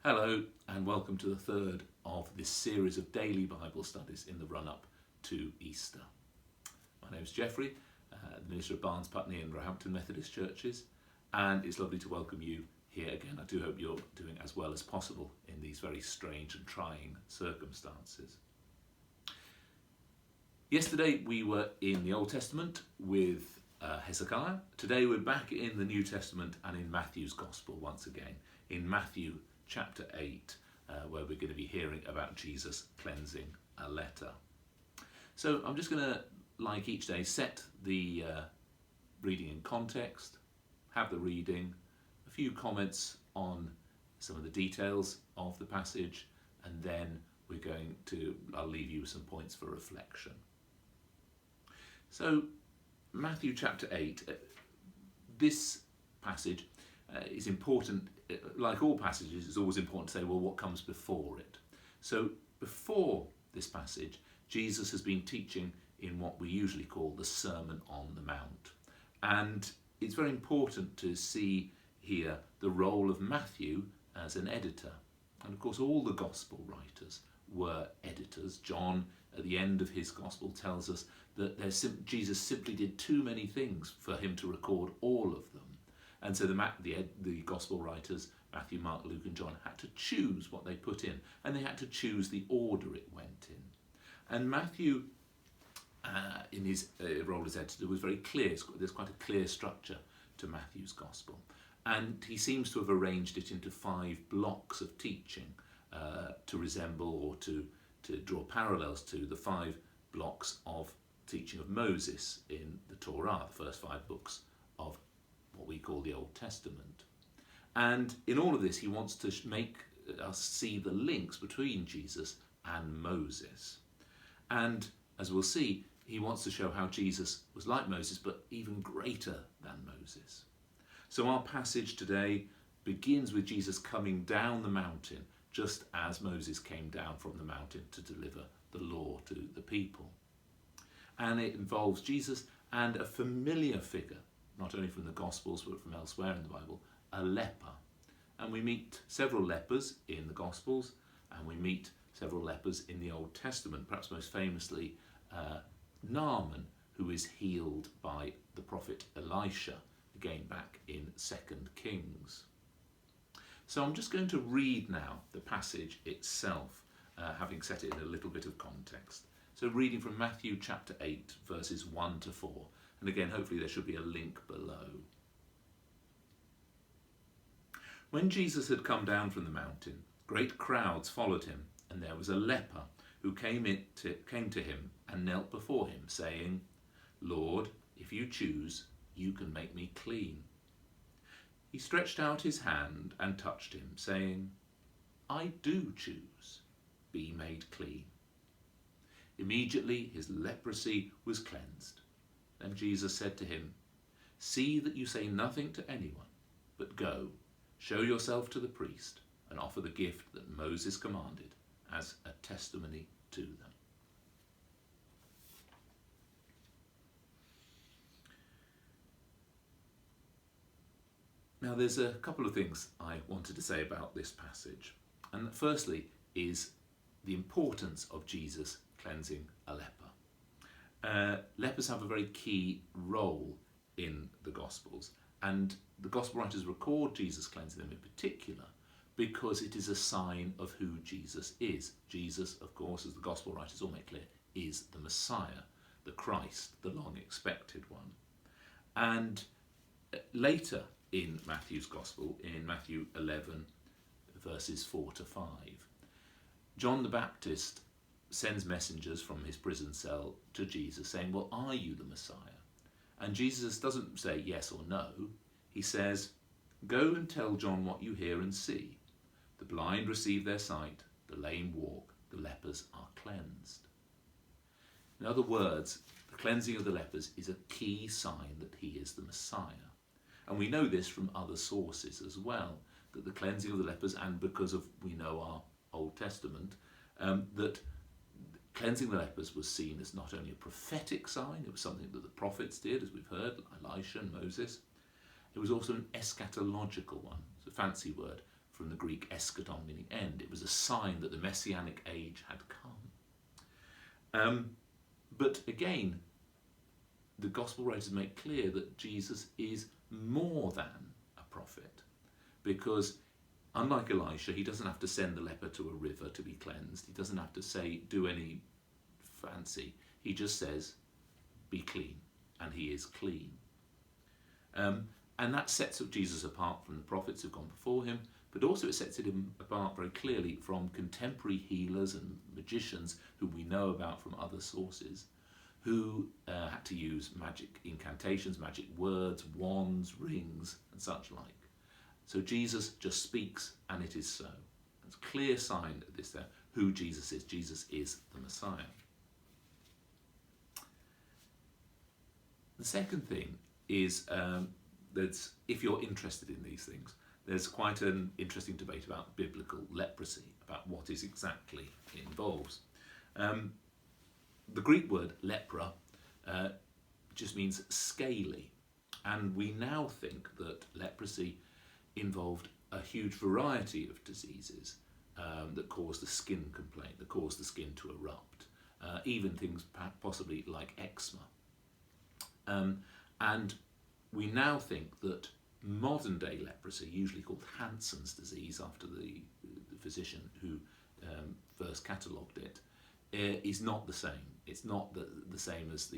Hello and welcome to the third of this series of daily Bible studies in the run-up to Easter. My name is Geoffrey, the minister of Barnes, Putney and Roehampton Methodist churches, and it's lovely to welcome you here again. I do hope you're doing as well as possible in these very strange and trying circumstances. Yesterday we were in the Old Testament with Hezekiah. Today we're back in the New Testament and in Matthew's Gospel once again, in Matthew chapter 8, where we're going to be hearing about Jesus cleansing a leper. So I'm just going to, like each day, set the reading in context, have the reading, a few comments on some of the details of the passage, and then I'll leave you with some points for reflection. So Matthew chapter 8, this passage is important. Like all passages, it's always important to say, well, what comes before it? So before this passage, Jesus has been teaching in what we usually call the Sermon on the Mount. And it's very important to see here the role of Matthew as an editor. And of course, all the gospel writers were editors. John, at the end of his gospel, tells us that Jesus simply did too many things for him to record all of them. And so the gospel writers, Matthew, Mark, Luke and John, had to choose what they put in, and they had to choose the order it went in. And Matthew, in his role as editor, was very clear. There's quite a clear structure to Matthew's gospel. And he seems to have arranged it into 5 blocks of teaching to resemble or to draw parallels to the 5 blocks of teaching of Moses in the Torah, the first 5 books of what we call the Old Testament. And in all of this, he wants to make us see the links between Jesus and Moses. And as we'll see, he wants to show how Jesus was like Moses, but even greater than Moses. So our passage today begins with Jesus coming down the mountain, just as Moses came down from the mountain to deliver the law to the people. And it involves Jesus and a familiar figure, not only from the Gospels but from elsewhere in the Bible, a leper. And we meet several lepers in the Gospels, and we meet several lepers in the Old Testament, perhaps most famously Naaman, who is healed by the prophet Elisha, again back in 2 Kings. So I'm just going to read now the passage itself, having set it in a little bit of context. So reading from Matthew chapter 8, verses 1 to 4. And again, hopefully there should be a link below. When Jesus had come down from the mountain, great crowds followed him, and there was a leper who came to him and knelt before him, saying, "Lord, if you choose, you can make me clean." He stretched out his hand and touched him, saying, "I do choose. Be made clean." Immediately his leprosy was cleansed. Then Jesus said to him, "See that you say nothing to anyone, but go, show yourself to the priest, and offer the gift that Moses commanded as a testimony to them." Now there's a couple of things I wanted to say about this passage. And firstly is the importance of Jesus cleansing a leper. Lepers have a very key role in the Gospels, and the Gospel writers record Jesus cleansing them in particular because it is a sign of who Jesus is. Jesus, of course, as the Gospel writers all make clear, is the Messiah, the Christ, the long-expected one. And later in Matthew's Gospel, in Matthew 11, verses 4 to 5, John the Baptist sends messengers from his prison cell to Jesus saying, "Well, are you the Messiah?" And Jesus doesn't say yes or no. He says, "Go and tell John what you hear and see. The blind receive their sight, the lame walk, the lepers are cleansed." In other words, the cleansing of the lepers is a key sign that he is the Messiah. And we know this from other sources as well, that the cleansing of the lepers, and because of, we know our Old Testament, that cleansing the lepers was seen as not only a prophetic sign, it was something that the prophets did, as we've heard, Elisha and Moses. It was also an eschatological one. It's a fancy word from the Greek eschaton, meaning end. It was a sign that the messianic age had come. But again, the gospel writers make clear that Jesus is more than a prophet, because unlike Elisha, he doesn't have to send the leper to a river to be cleansed. He doesn't have to do any fancy. He just says, be clean, and he is clean. And that sets Jesus apart from the prophets who've gone before him, but also it sets him apart very clearly from contemporary healers and magicians who we know about from other sources, who had to use magic incantations, magic words, wands, rings, and such like. So Jesus just speaks, and it is so. It's a clear sign of this there, who Jesus is. Jesus is the Messiah. The second thing is that if you're interested in these things, there's quite an interesting debate about biblical leprosy, about what is exactly it involves. The Greek word lepra just means scaly, and we now think that leprosy involved a huge variety of diseases that cause the skin complaint, that cause the skin to erupt, even things possibly like eczema. And we now think that modern day leprosy, usually called Hansen's disease after the physician who first catalogued it, is not the same. It's not the same as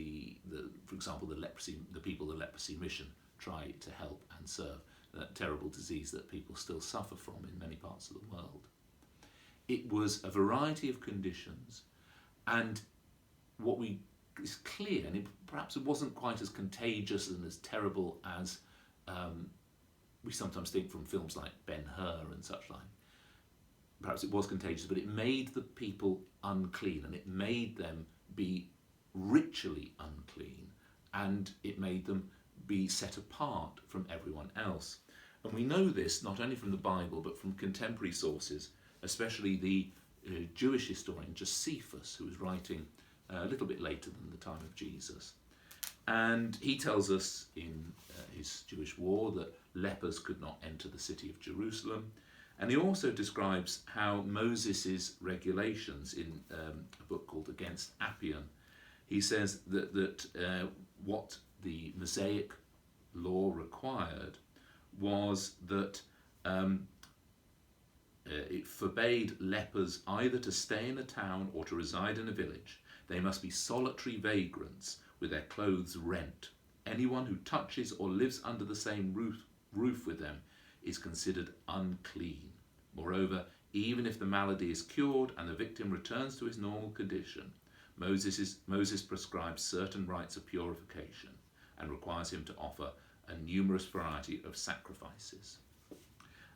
for example, the people the leprosy mission try to help and serve, that terrible disease that people still suffer from in many parts of the world. It was a variety of conditions, and what is clear, and perhaps it wasn't quite as contagious and as terrible as we sometimes think from films like Ben-Hur and such like. Perhaps it was contagious, but it made the people unclean, and it made them be ritually unclean, and it made them be set apart from everyone else. And we know this not only from the Bible, but from contemporary sources, especially the Jewish historian Josephus, who was writing a little bit later than the time of Jesus. And he tells us in his Jewish war that lepers could not enter the city of Jerusalem. And he also describes how Moses' regulations in a book called Against Appian, he says that what the Mosaic law required was that it forbade lepers either to stay in a town or to reside in a village. They must be solitary vagrants with their clothes rent. Anyone who touches or lives under the same roof with them is considered unclean. Moreover, even if the malady is cured and the victim returns to his normal condition, Moses prescribes certain rites of purification and requires him to offer a numerous variety of sacrifices.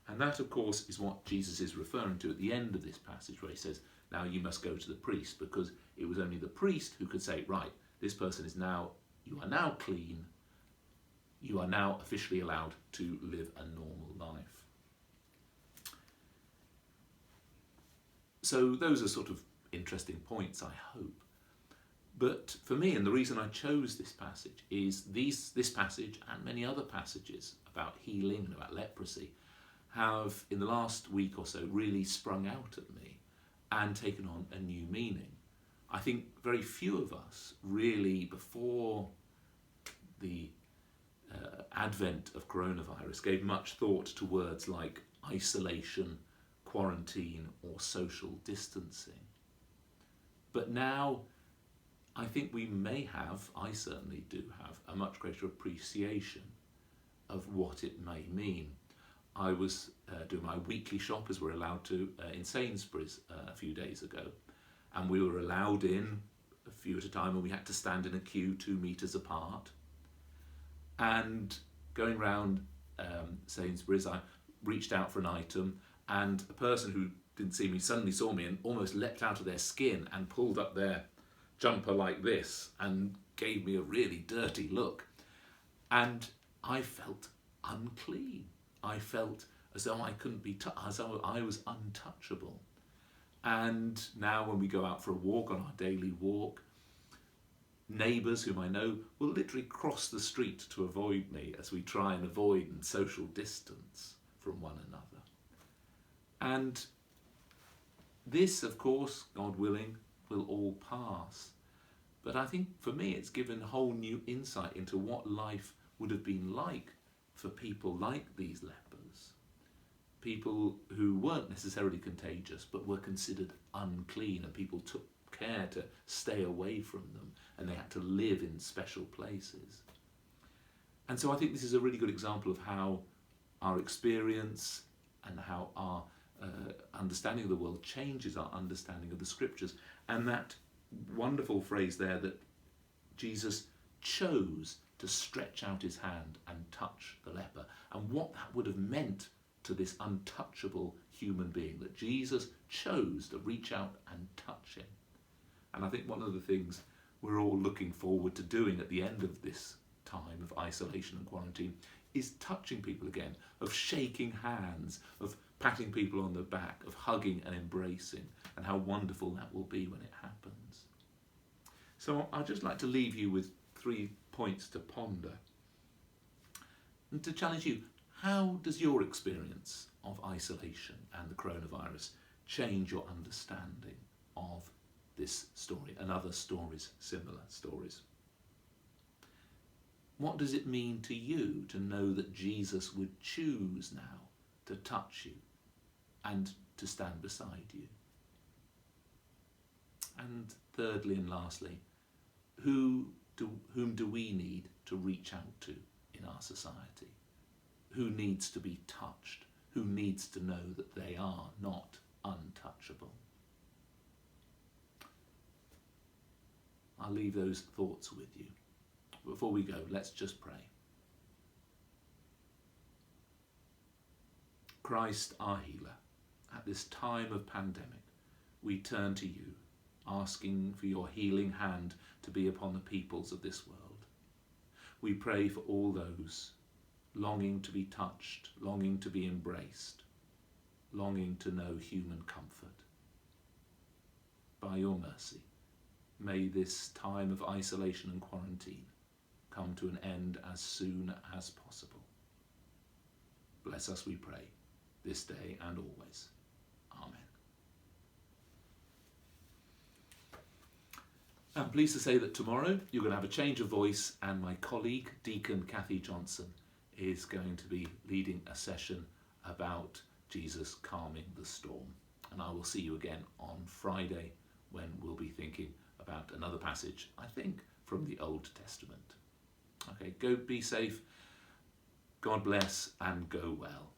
And that, of course, is what Jesus is referring to at the end of this passage, where he says, now you must go to the priest, because it was only the priest who could say, right, this person you are now clean, you are now officially allowed to live a normal life. So those are sort of interesting points, I hope. But for me, and the reason I chose this passage, is this passage and many other passages about healing and about leprosy have, in the last week or so, really sprung out at me and taken on a new meaning. I think very few of us really, before the advent of coronavirus, gave much thought to words like isolation, quarantine, or social distancing. But now, I think we may have, I certainly do have, a much greater appreciation of what it may mean. I was doing my weekly shop, as we're allowed to, in Sainsbury's a few days ago, and we were allowed in a few at a time, and we had to stand in a queue 2 meters apart. And going round Sainsbury's, I reached out for an item, and a person who didn't see me suddenly saw me and almost leapt out of their skin and pulled up their jumper like this and gave me a really dirty look. And I felt unclean. I felt as though I couldn't be as though I was untouchable. And now when we go out for a walk, on our daily walk, neighbours whom I know will literally cross the street to avoid me as we try and avoid social distance from one another. And this, of course, God willing, will all pass. But I think for me it's given a whole new insight into what life would have been like for people like these lepers. People who weren't necessarily contagious but were considered unclean, and people took care to stay away from them, and they had to live in special places. And so I think this is a really good example of how our experience and how our understanding of the world changes our understanding of the scriptures. And that wonderful phrase there that Jesus chose to stretch out his hand and touch the leper, and what that would have meant to this untouchable human being, that Jesus chose to reach out and touch him. And I think one of the things we're all looking forward to doing at the end of this time of isolation and quarantine is touching people again, of shaking hands, of patting people on the back, of hugging and embracing, and how wonderful that will be when it happens. So I'd just like to leave you with 3 points to ponder and to challenge you. How does your experience of isolation and the coronavirus change your understanding of this story and other stories, similar stories? What does it mean to you to know that Jesus would choose now to touch you and to stand beside you? And thirdly and lastly, whom do we need to reach out to in our society? Who needs to be touched? Who needs to know that they are not untouchable? I'll leave those thoughts with you. Before we go, let's just pray. Christ, our healer, at this time of pandemic, we turn to you, asking for your healing hand to be upon the peoples of this world. We pray for all those longing to be touched, longing to be embraced, longing to know human comfort. By your mercy, may this time of isolation and quarantine come to an end as soon as possible. Bless us, we pray, this day and always. Amen. I'm pleased to say that tomorrow you're going to have a change of voice, and my colleague, Deacon Kathy Johnson, is going to be leading a session about Jesus calming the storm. And I will see you again on Friday when we'll be thinking about another passage, I think, from the Old Testament. Okay, go be safe, God bless, and go well.